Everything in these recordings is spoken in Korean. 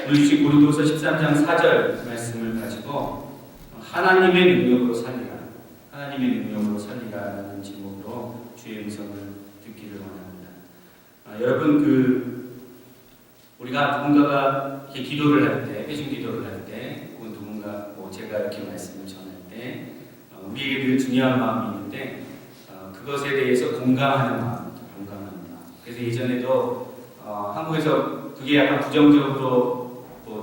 오늘 주신 고린도서 13장 4절 말씀을 가지고 하나님의 능력으로 살리라, 하나님의 능력으로 살리라라는 제목으로 주의 음성을 듣기를 원합니다. 여러분 우리가 누군가가 이렇게 기도를 할 때, 회중 기도를 할 때, 혹은 누군가 제가 이렇게 말씀을 전할 때 우리에게 늘 중요한 마음이 있는데 그것에 대해서 공감하는 마음입니다. 공감하는 마음. 그래서 예전에도 한국에서 그게 약간 부정적으로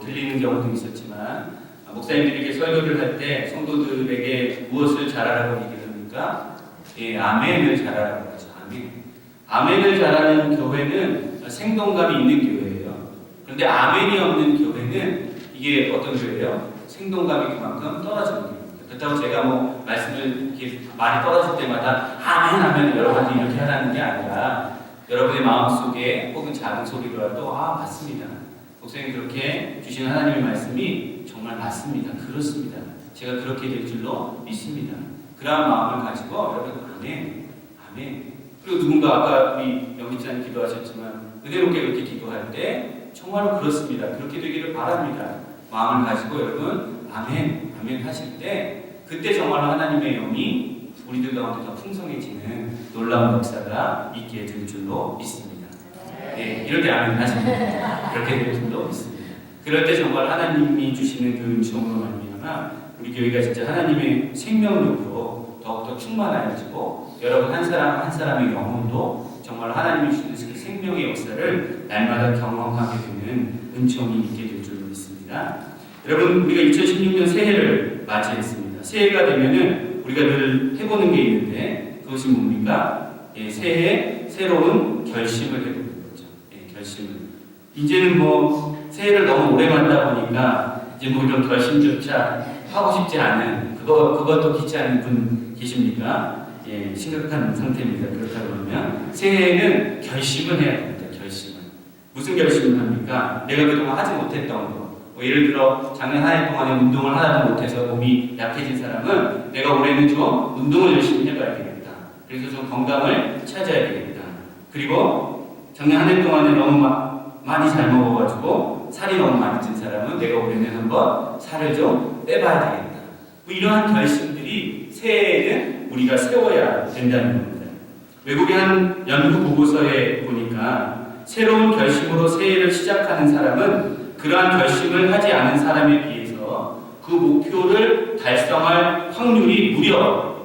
들리는 경우도 있었지만 목사님들이 이렇게 설교를 할 때 성도들에게 무엇을 잘하라고 얘기를 합니까? 예, 아멘을 잘하라고 하죠. 아멘. 아멘을 잘하는 교회는 생동감이 있는 교회예요. 그런데 아멘이 없는 교회는 이게 어떤 교회예요? 생동감이 그만큼 떨어지는 교회입니다. 그렇다고 제가 말씀을 이렇게 말이 떨어질 때마다 아멘 하면 여러분이 이렇게 하라는 게 아니라 여러분의 마음속에 혹은 작은 소리로라도 맞습니다. 목사님 그렇게 주신 하나님의 말씀이 정말 맞습니다. 그렇습니다. 제가 그렇게 될 줄로 믿습니다. 그러한 마음을 가지고 여러분 아멘, 아멘. 그리고 누군가 아까 우리 영기자님 기도하셨지만 은혜롭게 그렇게 기도할 때 정말로 그렇습니다. 그렇게 되기를 바랍니다. 마음을 가지고 여러분 아멘, 아멘 하실 때 그때 정말로 하나님의 영이 우리들 가운데 더 풍성해지는 놀라운 역사가 있게 될 줄로 믿습니다. 네, 이럴 때 아멘 하십니다. 그렇게 될 줄로 믿습니다. 그럴 때 정말 하나님이 주시는 그 은총으로 말미암아 우리 교회가 진짜 하나님의 생명력으로 더욱더 충만하여지고 여러분 한 사람 한 사람의 영혼도 정말 하나님이 주시는 생명의 역사를 날마다 경험하게 되는 은총이 있게 될 줄로 믿습니다. 여러분 우리가 2016년 새해를 맞이했습니다. 새해가 되면은 우리가 늘 해보는 게 있는데 그것이 뭡니까? 예, 새해 새로운 결심을 해보는 거죠. 예, 결심을. 이제는 새해를 너무 오래 만다 보니까 이제 이런 결심조차 하고 싶지 않은 그것도 귀찮은 분 계십니까? 예, 심각한 상태입니다. 그렇다 그러면 새해에는 결심을 해야 됩니다. 결심을. 무슨 결심을 합니까? 내가 그동안 하지 못했던 거. 예를 들어 작년 한 해 동안에 운동을 하나도 못해서 몸이 약해진 사람은 내가 올해는 좀 운동을 열심히 해봐야 되겠다. 그래서 좀 건강을 찾아야 되겠다. 그리고 작년 한 해 동안에 너무 많이 잘 먹어가지고 살이 너무 많이 찐 사람은 내가 올해는 한번 살을 좀 빼봐야 되겠다. 이러한 결심들이 새해에는 우리가 세워야 된다는 겁니다. 외국의 한 연구 보고서에 보니까 새로운 결심으로 새해를 시작하는 사람은 그러한 결심을 하지 않은 사람에 비해서 그 목표를 달성할 확률이 무려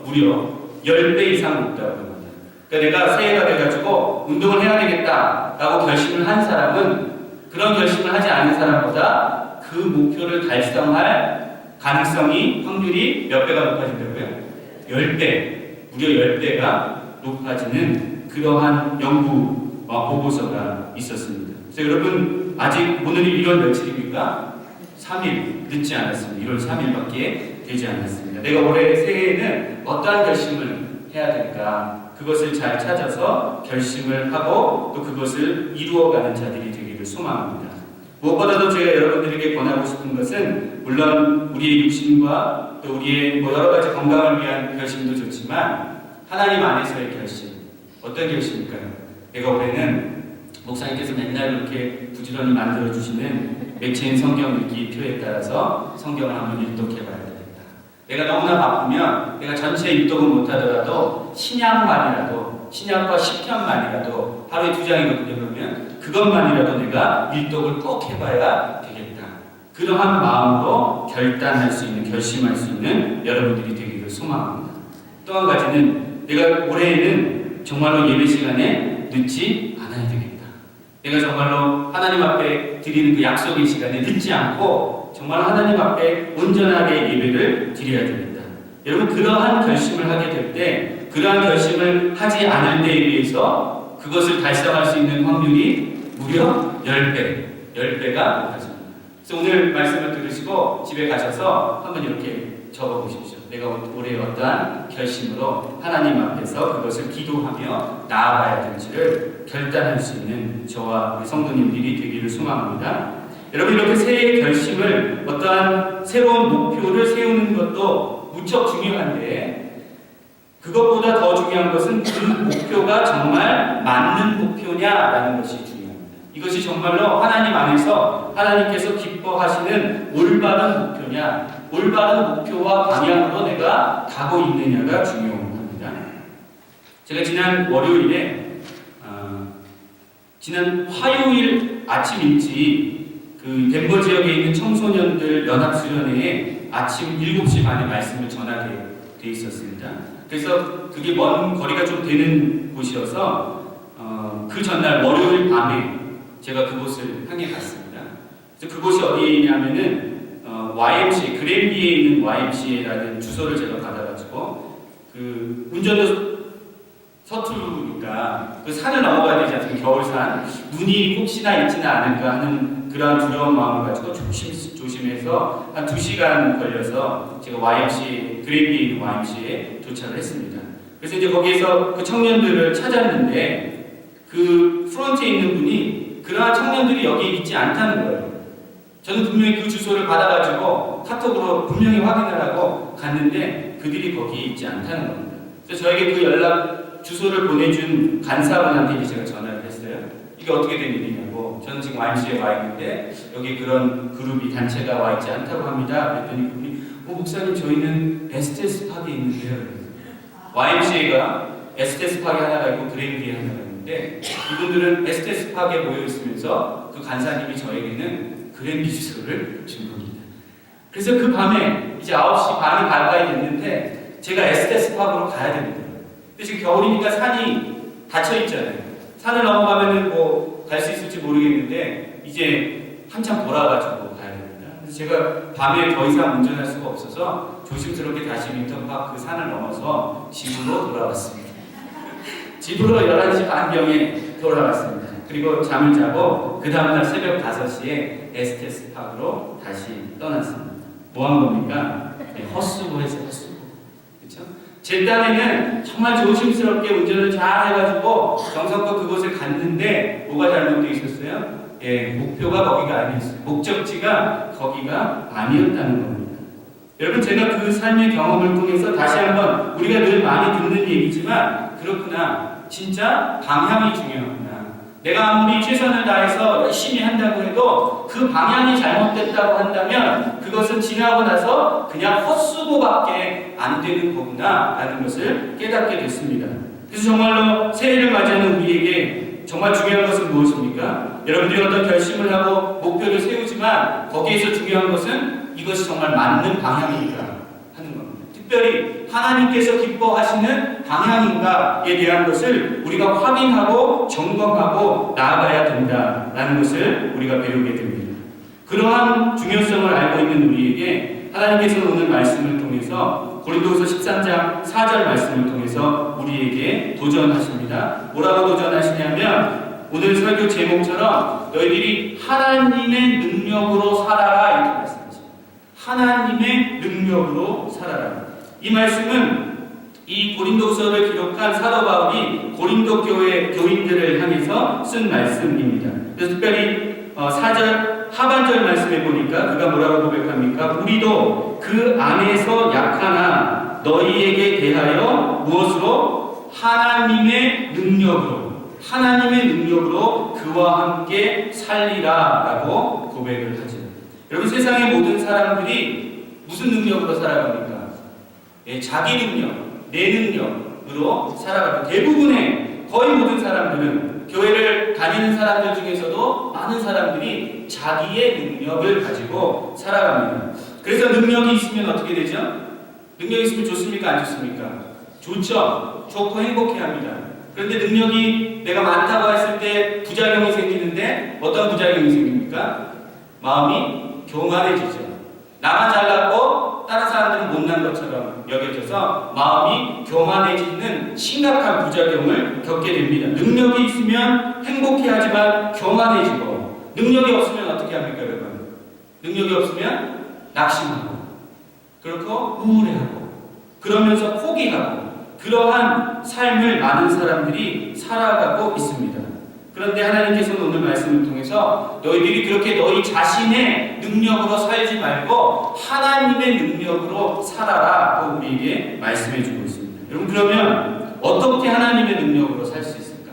10배 이상 높다고 합니다. 그러니까 내가 새해가 돼가지고 운동을 해야 되겠다라고 결심을 한 사람은 그런 결심을 하지 않은 사람보다 그 목표를 달성할 가능성이 확률이 몇 배가 높아진다고요? 10배, 무려 10배가 높아지는 그러한 연구 보고서가 있었습니다. 그래서 여러분 아직 오늘이 1월 며칠입니까? 3일 늦지 않았습니다. 1월 3일밖에 되지 않았습니다. 내가 올해 새해에는 어떠한 결심을 해야 될까? 그것을 잘 찾아서 결심을 하고 또 그것을 이루어가는 자들이 되기를 소망합니다. 무엇보다도 제가 여러분들에게 권하고 싶은 것은 물론 우리의 육신과 또 우리의 여러 가지 건강을 위한 결심도 좋지만 하나님 안에서의 결심. 어떤 결심일까요? 내가 올해는 목사님께서 맨날 그렇게 부지런히 만들어주시는 매체인 성경 읽기 표에 따라서 성경을 한번 읽독해봐야 되겠다. 내가 너무나 바쁘면 내가 전체 읽독은 못하더라도 신약만이라도 신약과 시편만이라도 하루에 2장이거든요. 그러면 그것만이라도 내가 읽독을 꼭 해봐야 되겠다. 그러한 마음으로 결단할 수 있는, 결심할 수 있는 여러분들이 되기를 소망합니다. 또 한 가지는 내가 올해에는 정말로 예배 시간에 늦지 않아야 되겠다. 내가 정말로 하나님 앞에 드리는 그 약속의 시간에 늦지 않고 정말 하나님 앞에 온전하게 예배를 드려야 되겠다. 여러분 그러한 결심을 하게 될 때 그러한 결심을 하지 않을 때에 비해서 그것을 달성할 수 있는 확률이 무려 10배가 높아집니다. 그래서 오늘 말씀을 들으시고 집에 가셔서 한번 이렇게 적어보십시오. 내가 올해 어떠한 결심으로 하나님 앞에서 그것을 기도하며 나아가야 될지를 결단할 수 있는 저와 우리 성도님들이 되기를 소망합니다. 여러분 이렇게 새해의 결심을 어떠한 새로운 목표를 세우는 것도 무척 중요한데 그것보다 더 중요한 것은 그 목표가 정말 맞는 목표냐라는 것이 중요합니다. 이것이 정말로 하나님 안에서 하나님께서 기뻐하시는 올바른 목표냐, 올바른 목표와 방향으로 내가 가고 있느냐가 중요합니다. 제가 지난 월요일에 지난 화요일 아침 일찍 그 덴버 지역에 있는 청소년들 연합수련회에 아침 7시 반에 말씀을 전하게 돼 있었습니다. 그래서 그게 먼 거리가 좀 되는 곳이어서 그 전날 월요일 밤에 제가 그곳을 향해 갔습니다. 그래서 그곳이 어디냐면은 YMCA, 그랜비에 있는 YMCA라는 주소를 제가 받아가지고 그 운전도 서투르니까 그 산을 넘어가야 되지 않습니까? 겨울산. 눈이 혹시나 있지는 않을까 하는 그런 두려운 마음을 가지고 조심해서 한 2시간 걸려서 제가 YMCA, 그랜비에 있는 YMCA에 도착을 했습니다. 그래서 이제 거기에서 그 청년들을 찾았는데 그 프런트에 있는 분이 그러한 청년들이 여기 있지 않다는 거예요. 저는 분명히 그 주소를 받아가지고 카톡으로 분명히 확인을 하고 갔는데 그들이 거기 있지 않다는 겁니다. 그래서 저에게 그 연락 주소를 보내준 간사분한테 제가 전화를 했어요. 이게 어떻게 된 일이냐고. 저는 지금 YMCA에 와 있는데 여기 그런 그룹이 단체가 와 있지 않다고 합니다. 그랬더니 그분이 목사님 저희는 에스테스 파크에 있는데요. YMCA가 에스테스 파크에 하나가 있고 그랜비에 하나가 있는데 이분들은 에스테스 파크에 모여 있으면서 그 간사님이 저에게는 그랜비 주소를 준 겁니다. 그래서 그 밤에 이제 9시 반이 가까이 됐는데 제가 에스테스 파크로 가야 됩니다. 근데 지금 겨울이니까 산이 닫혀 있잖아요. 산을 넘어가면은 뭐 갈 수 있을지 모르겠는데 이제 한참 돌아가지고 가야 됩니다. 그래서 제가 밤에 더 이상 운전할 수가 없어서 조심스럽게 다시 윈터파크 그 산을 넘어서 집으로 돌아왔습니다. 집으로 11시 반경에 돌아왔습니다. 그리고 잠을 자고 그 다음날 새벽 5시에 에스테스 파크로 다시 떠났습니다. 뭐 한 겁니까? 네, 헛수고해서 헛수고. 그렇죠? 제 딴에는 정말 조심스럽게 운전을 잘 해가지고 정성껏 그곳을 갔는데 뭐가 잘못되어 있었어요? 예, 목표가 거기가 아니었어요. 목적지가 거기가 아니었다는 겁니다. 여러분 제가 그 삶의 경험을 통해서 다시 한번 우리가 늘 많이 듣는 얘기지만 그렇구나. 진짜 방향이 중요하구나. 내가 아무리 최선을 다해서 열심히 한다고 해도 그 방향이 잘못됐다고 한다면 그것은 지나고 나서 그냥 헛수고밖에 안 되는 거구나 라는 것을 깨닫게 됐습니다. 그래서 정말로 새해를 맞이하는 우리에게 정말 중요한 것은 무엇입니까? 여러분들이 어떤 결심을 하고 목표를 세우지만 거기에서 중요한 것은 이것이 정말 맞는 방향인가 하는 겁니다. 특별히 하나님께서 기뻐하시는 방향인가에 대한 것을 우리가 확인하고 점검하고 나아가야 된다라는 것을 우리가 배우게 됩니다. 그러한 중요성을 알고 있는 우리에게 하나님께서는 오늘 말씀을 통해서 고린도후서 13장 4절 말씀을 통해서 우리에게 도전하십니다. 뭐라고 도전하시냐면 오늘 설교 제목처럼 너희들이 하나님의 능력으로 살아라 이렇게 말씀하십니다. 하나님의 능력으로 살아라. 이 말씀은 이 고린도서를 기록한 사도 바울이 고린도 교회 교인들을 향해서 쓴 말씀입니다. 그래서 특별히 4절 하반절 말씀에 보니까 그가 뭐라고 고백합니까? 우리도 그 안에서 약하나 너희에게 대하여 무엇으로? 하나님의 능력으로 그와 함께 살리라 라고 고백을 하죠. 여러분 세상의 모든 사람들이 무슨 능력으로 살아갑니까? 자기 능력, 내 능력으로 살아가는 대부분의 거의 모든 사람들은 교회를 다니는 사람들 중에서도 많은 사람들이 자기의 능력을 가지고 살아갑니다. 그래서 능력이 있으면 어떻게 되죠? 능력이 있으면 좋습니까? 안 좋습니까? 좋죠. 좋고 행복해합니다. 그런데 능력이 내가 많다고 했을 때 부작용이 생기는데 어떤 부작용이 생깁니까? 마음이 교만해지죠. 나만 잘났고 다른 사람들은 못난 것처럼 여겨져서 마음이 교만해지는 심각한 부작용을 겪게 됩니다. 능력이 있으면 행복해하지만 교만해지고 능력이 없으면 어떻게 합니까 여러분? 능력이 없으면 낙심하고 그렇고 우울해하고 그러면서 포기하고 그러한 삶을 많은 사람들이 살아가고 있습니다. 그런데 하나님께서는 오늘 말씀을 통해서 너희들이 그렇게 너희 자신의 능력으로 살지 말고 하나님의 능력으로 살아라고 우리에게 말씀해 주고 있습니다. 여러분 그러면 어떻게 하나님의 능력으로 살 수 있을까?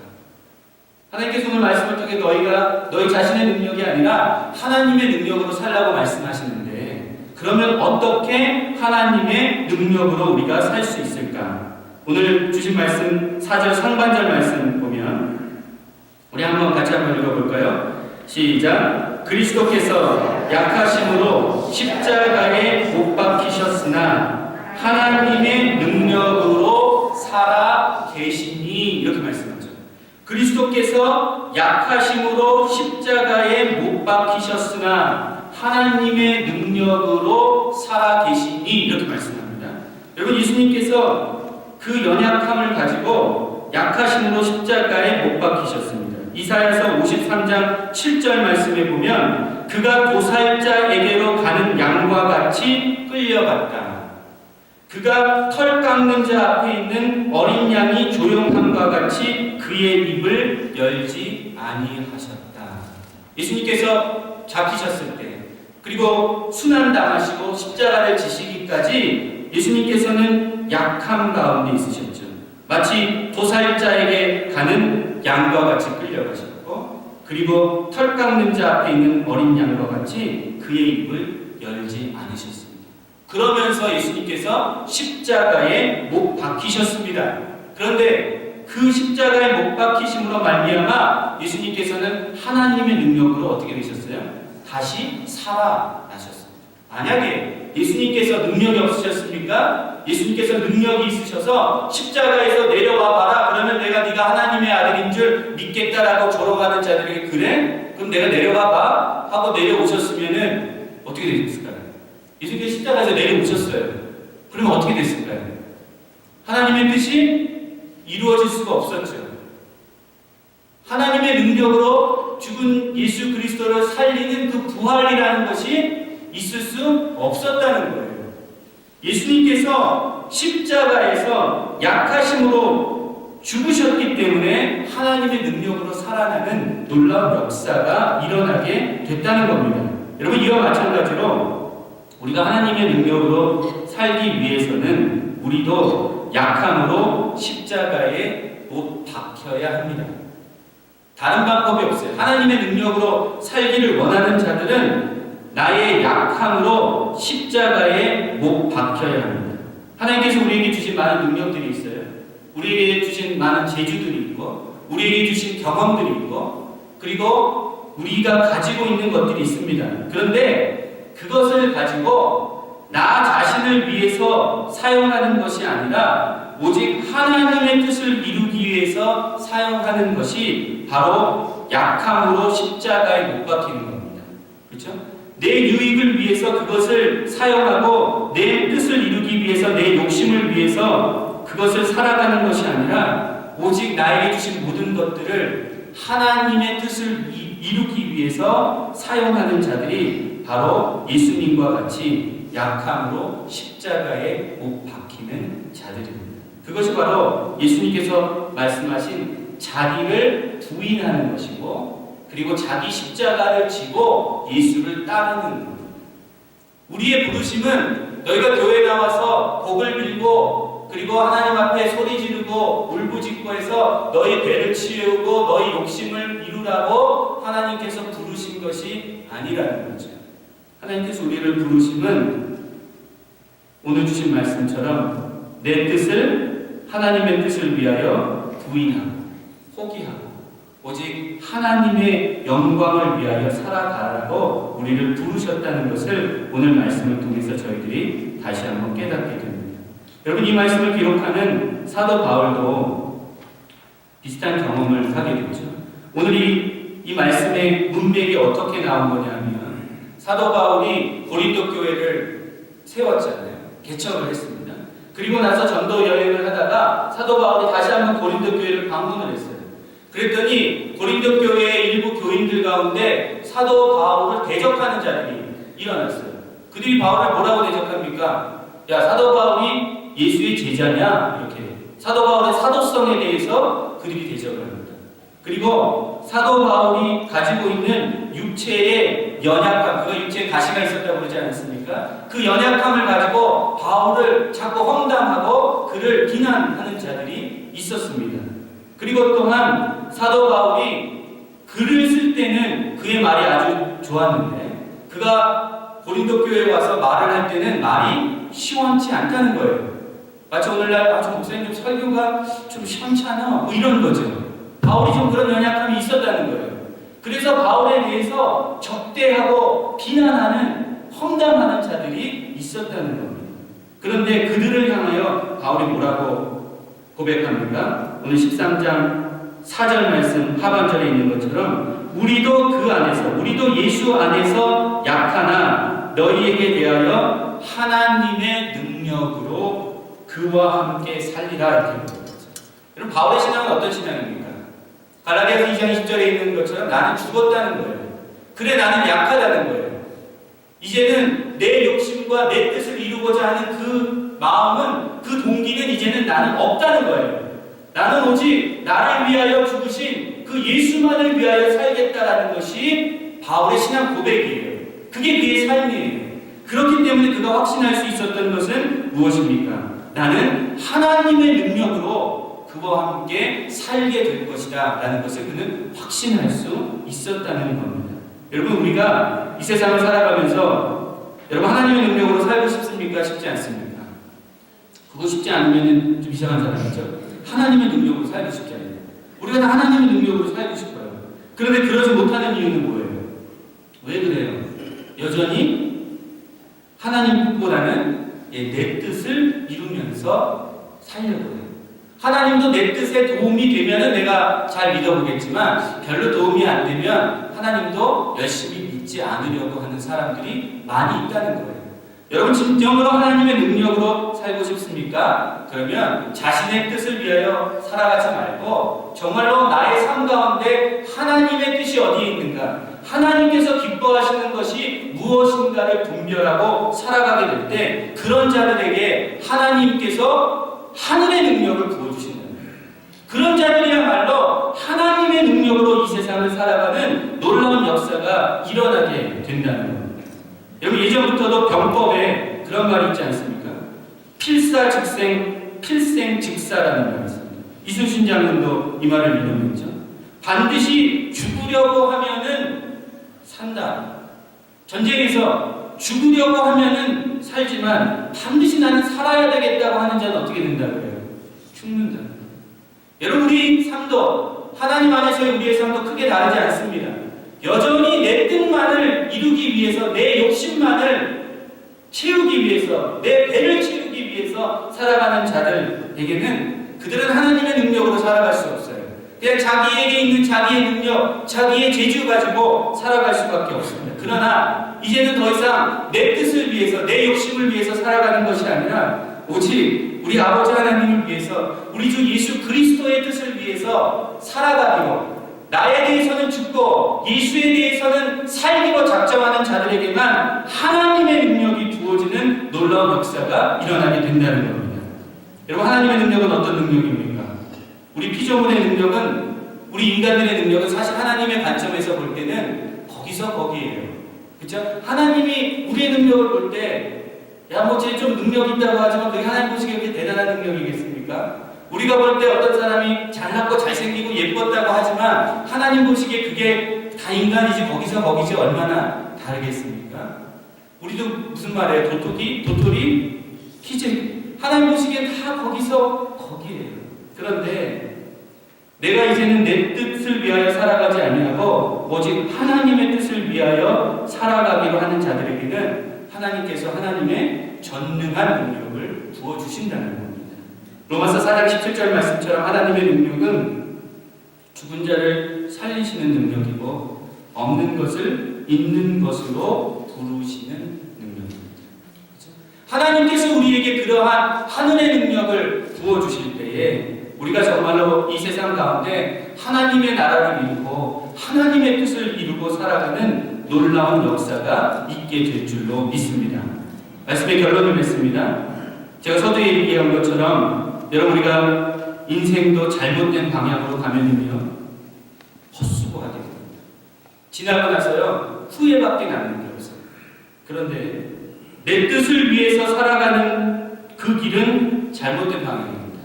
하나님께서 오늘 말씀을 통해 너희가 너희 자신의 능력이 아니라 하나님의 능력으로 살라고 말씀하시는데, 그러면 어떻게 하나님의 능력으로 우리가 살 수 있을까? 오늘 주신 말씀 4절 상반절 말씀 보면 우리 같이 한번 읽어볼까요? 시작. 그리스도께서 약하심으로 십자가에 못 박히셨으나 하나님의 능력으로 살아 계시니, 이렇게 말씀하죠. 그리스도께서 약하심으로 십자가에 못 박히셨으나 하나님의 능력으로 살아 계시니, 이렇게 말씀합니다. 여러분, 예수님께서 그 연약함을 가지고 약하심으로 십자가에 못 박히셨습니다. 이사야서 53장 7절 말씀에 보면 그가 도살자에게로 가는 양과 같이 끌려갔다. 그가 털 깎는 자 앞에 있는 어린 양이 조용함과 같이 그의 입을 열지 아니하셨다. 예수님께서 잡히셨을 때, 그리고 순환당하시고 십자가를 지시기까지 예수님께서는 약함 가운데 있으셨죠. 마치 도살자에게 가는 양과 같이 끌려가셨고, 그리고 털 깎는 자 앞에 있는 어린 양과 같이 그의 입을 열지 않으셨습니다. 그러면서 예수님께서 십자가에 못 박히셨습니다. 그런데 그 십자가에 못 박히심으로 말미암아 예수님께서는 하나님의 능력으로 어떻게 되셨어요? 다시 살아나셨습니다. 만약에 예수님께서 능력이 없으셨습니까? 예수님께서 능력이 있으셔서 십자가에서 내려와 봐라, 그러면 내가 네가 하나님의 아들인 줄 믿겠다라고 조롱하는 자들에게, 그래? 그럼 내가 내려와 봐 하고 내려오셨으면은 어떻게 됐을까요? 예수님께서 십자가에서 내려오셨어요. 그러면 어떻게 됐을까요? 하나님의 뜻이 이루어질 수가 없었죠. 하나님의 능력으로 죽은 예수 그리스도를 살리는 그 부활이라는 것이 있을 수 없었다는 거예요. 예수님께서 십자가에서 약하심으로 죽으셨기 때문에 하나님의 능력으로 살아나는 놀라운 역사가 일어나게 됐다는 겁니다. 여러분, 이와 마찬가지로 우리가 하나님의 능력으로 살기 위해서는 우리도 약함으로 십자가에 못 박혀야 합니다. 다른 방법이 없어요. 하나님의 능력으로 살기를 원하는 자들은 나의 약함으로 십자가에 못 박혀야 합니다. 하나님께서 우리에게 주신 많은 능력들이 있어요. 우리에게 주신 많은 재주들이 있고, 우리에게 주신 경험들이 있고, 그리고 우리가 가지고 있는 것들이 있습니다. 그런데 그것을 가지고 나 자신을 위해서 사용하는 것이 아니라 오직 하나님의 뜻을 이루기 위해서 사용하는 것이 바로 약함으로 십자가에 못 박히는 겁니다. 그렇죠? 내 유익을 위해서 그것을 사용하고 내 뜻을 이루기 위해서, 내 욕심을 위해서 그것을 살아가는 것이 아니라 오직 나에게 주신 모든 것들을 하나님의 뜻을 이루기 위해서 사용하는 자들이 바로 예수님과 같이 약함으로 십자가에 못 박히는 자들입니다. 그것이 바로 예수님께서 말씀하신 자기를 부인하는 것이고, 그리고 자기 십자가를 지고 예수를 따르는 겁니다. 우리의 부르심은 너희가 교회에 나와서 복을 빌고, 그리고 하나님 앞에 소리 지르고 울부짖고 해서 너희 배를 치우고 너희 욕심을 이루라고 하나님께서 부르신 것이 아니라는 거죠. 하나님께서 우리를 부르심은 오늘 주신 말씀처럼 내 뜻을, 하나님의 뜻을 위하여 부인하고 포기하고 오직 하나님의 영광을 위하여 살아가라고 우리를 부르셨다는 것을 오늘 말씀을 통해서 저희들이 다시 한번 깨닫게 됩니다. 여러분, 이 말씀을 기록하는 사도 바울도 비슷한 경험을 하게 됐죠. 오늘 이 말씀의 문맥이 어떻게 나온 거냐면, 사도 바울이 고린도 교회를 세웠잖아요. 개척을 했습니다. 그리고 나서 전도 여행을 하다가 사도 바울이 다시 한번 고린도 교회를 방문을 했어요. 그랬더니 고린도 교회의 일부 교인들 가운데 사도 바울을 대적하는 자들이 일어났어요. 그들이 바울을 뭐라고 대적합니까? 야, 사도 바울이 예수의 제자냐? 이렇게 사도 바울의 사도성에 대해서 그들이 대적을 합니다. 그리고 사도 바울이 가지고 있는 육체의 연약함, 그 육체에 가시가 있었다고 그러지 않습니까? 그 연약함을 가지고 바울을 자꾸 험담하고 그를 비난하는 자들이 있었습니다. 그리고 또한 사도 바울이 글을 쓸 때는 그의 말이 아주 좋았는데 그가 고린도 교회에 와서 말을 할 때는 말이 시원치 않다는 거예요. 마치 오늘날 좀 목사님 좀 설교가 좀 시원찮아 뭐 이런 거죠. 바울이 좀 그런 연약함이 있었다는 거예요. 그래서 바울에 대해서 적대하고 비난하는 험담하는 자들이 있었다는 겁니다. 그런데 그들을 향하여 바울이 뭐라고 고백합니까? 오늘 13장 4절 말씀 하반절에 있는 것처럼 우리도 그 안에서 우리도 예수 안에서 약하나 너희에게 대하여 하나님의 능력으로 그와 함께 살리라 이렇게 말합니다. 여러분 바울의 신앙은 어떤 신앙입니까? 갈라디아서 2장 20절에 있는 것처럼 나는 죽었다는 거예요. 그래 나는 약하다는 거예요. 이제는 내 욕심과 내 뜻을 이루고자 하는 그 마음은 그 동기는 이제는 나는 없다는 거예요. 나는 오직 나를 위하여 죽으신 그 예수만을 위하여 살겠다라는 것이 바울의 신앙 고백이에요. 그게 그의 삶이에요. 그렇기 때문에 그가 확신할 수 있었던 것은 무엇입니까? 나는 하나님의 능력으로 그와 함께 살게 될 것이다 라는 것을 그는 확신할 수 있었다는 겁니다. 여러분 우리가 이 세상을 살아가면서 여러분 하나님의 능력으로 살고 싶습니까? 쉽지 않습니까? 그거 쉽지 않으면 좀 이상한 사람이죠. 하나님의 능력으로 살고 싶지 않아요. 우리가 다 하나님의 능력으로 살고 싶어요. 그런데 그러지 못하는 이유는 뭐예요? 왜 그래요? 여전히 하나님보다는 내 뜻을 이루면서 살려고 해요. 하나님도 내 뜻에 도움이 되면 내가 잘 믿어보겠지만 별로 도움이 안 되면 하나님도 열심히 믿지 않으려고 하는 사람들이 많이 있다는 거예요. 여러분 진정으로 하나님의 능력으로 살고 싶습니까? 그러면 자신의 뜻을 위하여 살아가지 말고 정말로 나의 삶 가운데 하나님의 뜻이 어디에 있는가? 하나님께서 기뻐하시는 것이 무엇인가를 분별하고 살아가게 될 때 그런 자들에게 하나님께서 하늘의 능력을 부어주신다는 거예요. 그런 자들이야말로 하나님의 능력으로 이 세상을 살아가는 놀라운 역사가 일어나게 된다는 겁니다. 여러분 예전부터도 병법에 그런 말이 있지 않습니까? 필사즉생, 필생즉사라는 말이 있습니다. 이순신 장군도 이 말을 인용했죠. 반드시 죽으려고 하면은 산다. 전쟁에서 죽으려고 하면은 살지만 반드시 나는 살아야 되겠다고 하는 자는 어떻게 된다고 해요? 죽는다. 여러분 우리 삶도 하나님 안에서의 우리의 삶도 크게 다르지 않습니다. 여전히 내 뜻만을 이루기 위해서 내 욕심만을 채우기 위해서 내 배를 채우기 위해서 살아가는 자들에게는 그들은 하나님의 능력으로 살아갈 수 없어요. 그냥 자기에게 있는 자기의 능력, 자기의 재주 가지고 살아갈 수밖에 없습니다. 그러나 이제는 더 이상 내 뜻을 위해서 내 욕심을 위해서 살아가는 것이 아니라 오직 우리 아버지 하나님을 위해서 우리 주 예수 그리스도의 뜻을 위해서 살아가기로 나에 대해서는 죽고 예수에 대해서는 살기로 작정하는 자들에게만 하나님의 능력이 부어지는 놀라운 역사가 일어나게 된다는 겁니다. 여러분 하나님의 능력은 어떤 능력입니까? 우리 피조물의 능력은 우리 인간들의 능력은 사실 하나님의 관점에서 볼 때는 거기서 거기에요. 그렇죠? 하나님이 우리의 능력을 볼 때 야 뭐 쟤 좀 능력 있다고 하지만 그게 하나님 보시기에 그렇게 대단한 능력이겠습니까? 우리가 볼 때 어떤 사람이 잘났고 잘생기고 예뻤다고 하지만 하나님 보시기에 그게 다 인간이지 거기서 거기지 얼마나 다르겠습니까? 우리도 무슨 말이에요? 도토리, 키즈 하나님 보시기에 다 거기서 거기에요. 그런데 내가 이제는 내 뜻을 위하여 살아가지 아니하고 오직 하나님의 뜻을 위하여 살아가기로 하는 자들에게는 하나님께서 하나님의 전능한 능력을 부어주신다는 겁니다. 로마서 4장 17절 말씀처럼 하나님의 능력은 죽은 자를 살리시는 능력이고 없는 것을 있는 것으로 부르시는 능력입니다. 그렇죠? 하나님께서 우리에게 그러한 하늘의 능력을 부어주실 때에 우리가 정말로 이 세상 가운데 하나님의 나라를 이루고 하나님의 뜻을 이루고 살아가는 놀라운 역사가 있게 될 줄로 믿습니다. 말씀의 결론을 맺습니다. 제가 서두에 얘기한 것처럼 여러분 우리가 인생도 잘못된 방향으로 가면은요 헛수고하게 됩니다. 지나고 나서요 후회밖에 남는 게 없어요. 그런데 내 뜻을 위해서 살아가는 그 길은 잘못된 방향입니다.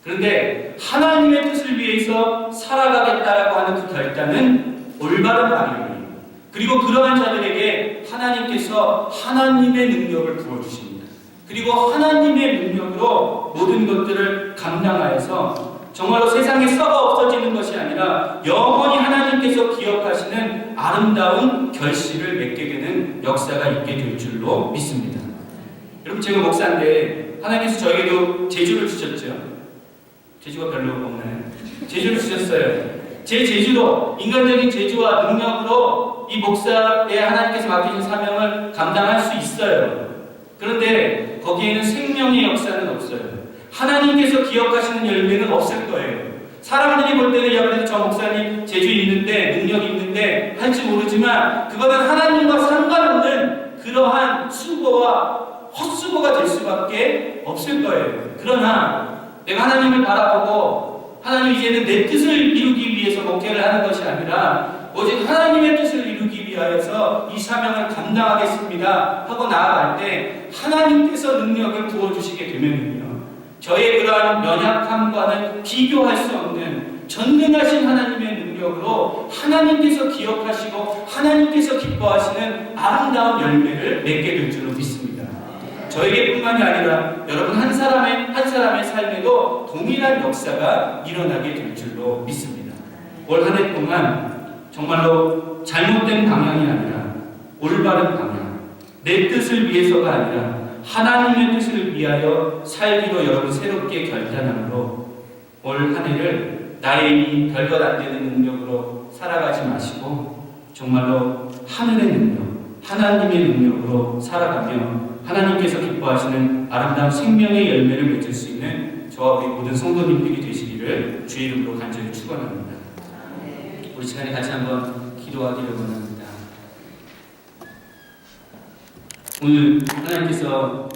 그런데 하나님의 뜻을 위해서 살아가겠다라고 하는 그 결단은 올바른 방향이에요. 그리고 그러한 자들에게 하나님께서 하나님의 능력을 부어주십니다. 그리고 하나님의 능력으로 모든 것들을 감당하여서 정말로 세상에 썩어 없어지는 것이 아니라 영원히 하나님께서 기억하시는 아름다운 결실을 맺게 되는 역사가 있게 될 줄로 믿습니다. 여러분, 제가 목사인데 하나님께서 저에게도 재주를 주셨죠. 재주가 별로 없나요? 재주를 주셨어요. 제 재주로, 인간적인 재주와 능력으로 이 목사에 하나님께서 맡기신 사명을 감당할 수 있어요. 그런데 거기에는 생명의 역사는 없어요. 하나님께서 기억하시는 열매는 없을 거예요. 사람들이 볼 때는 야, 그래도 저 목사님 재주 있는데, 능력 있는데 할지 모르지만 그거는 하나님과 상관없는 그러한 수고와 헛수고가 될 수밖에 없을 거예요. 그러나 내가 하나님을 바라보고 하나님, 이제는 내 뜻을 이루기 위해서 목회를 하는 것이 아니라 오직 하나님의 뜻을 이루기 위하여서 이 사명을 감당하겠습니다 하고 나아갈 때 하나님께서 능력을 부어주시게 되면요, 저의 그러한 연약함과는 비교할 수 없는 전능하신 하나님의 능력으로 하나님께서 기억하시고 하나님께서 기뻐하시는 아름다운 열매를 맺게 될 줄로 믿습니다. 저에게뿐만이 아니라 여러분 한 사람의 삶에도 동일한 역사가 일어나게 될 줄로 믿습니다. 올 한 해 동안 정말로 잘못된 방향이 아니라 올바른 방향, 내 뜻을 위해서가 아니라 하나님의 뜻을 위하여 살기로 여러분 새롭게 결단함으로 올 한 해를 나의 이 별것 안 되는 능력으로 살아가지 마시고 정말로 하늘의 능력, 하나님의 능력으로 살아가며 하나님께서 기뻐하시는 아름다운 생명의 열매를 맺을 수 있는 저와 우리 모든 성도님들이 되시기를 주의 이름으로 간절히 축원합니다. 우리 시간에 같이 한번 기도하기를 원합니다. 오늘 하나님께서